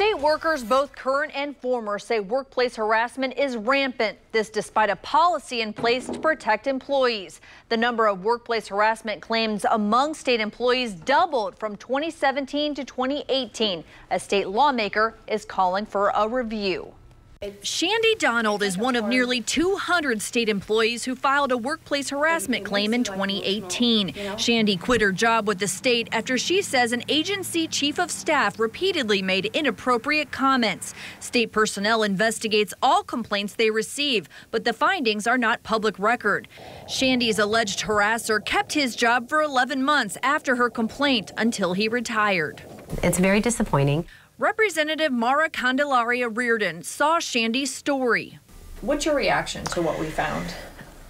State workers, both current and former, say workplace harassment is rampant. This despite a policy in place to protect employees. The number of workplace harassment claims among state employees doubled from 2017 to 2018. A state lawmaker is calling for a review. Shandy Donald is one of nearly 200 state employees who filed a workplace harassment claim in 2018. Shandy quit her job with the state after she says an agency chief of staff repeatedly made inappropriate comments. State personnel investigates all complaints they receive, but the findings are not public record. Shandy's alleged harasser kept his job for 11 months after her complaint until he retired. It's very disappointing. Representative Mara Candelaria Reardon saw Shandy's story. What's your reaction to what we found?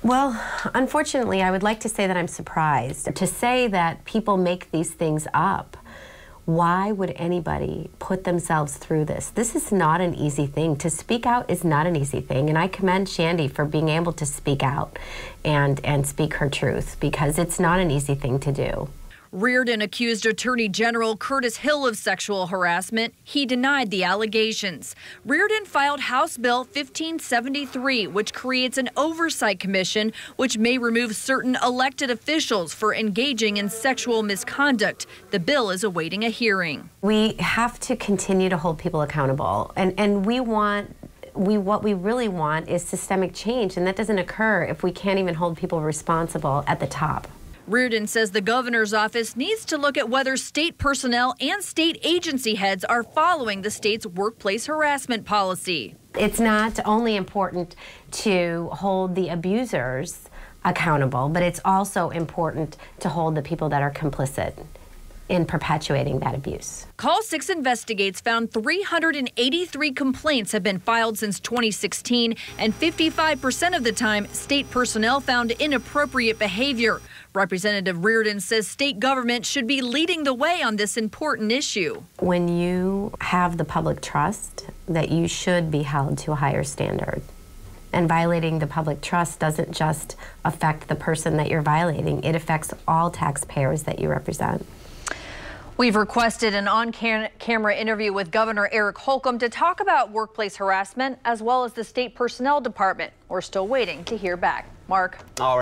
Well, unfortunately, I would like to say that I'm surprised. To say that people make these things up, why would anybody put themselves through this? This is not an easy thing. To speak out is not an easy thing, and I commend Shandy for being able to speak out and speak her truth, because it's not an easy thing to do. Reardon accused Attorney General Curtis Hill of sexual harassment. He denied the allegations. Reardon filed House Bill 1573, which creates an oversight commission which may remove certain elected officials for engaging in sexual misconduct. The bill is awaiting a hearing. We have to continue to hold people accountable, and what we really want is systemic change, and that doesn't occur if we can't even hold people responsible at the top. Reardon says the governor's office needs to look at whether state personnel and state agency heads are following the state's workplace harassment policy. It's not only important to hold the abusers accountable, but it's also important to hold the people that are complicit in perpetuating that abuse. Call 6 Investigates found 383 complaints have been filed since 2016, and 55% of the time, state personnel found inappropriate behavior. Representative Reardon says state government should be leading the way on this important issue. When you have the public trust, that you should be held to a higher standard. And violating the public trust doesn't just affect the person that you're violating, it affects all taxpayers that you represent. We've requested an on-camera interview with Governor Eric Holcomb to talk about workplace harassment as well as the state personnel department. We're still waiting to hear back. Mark. All right.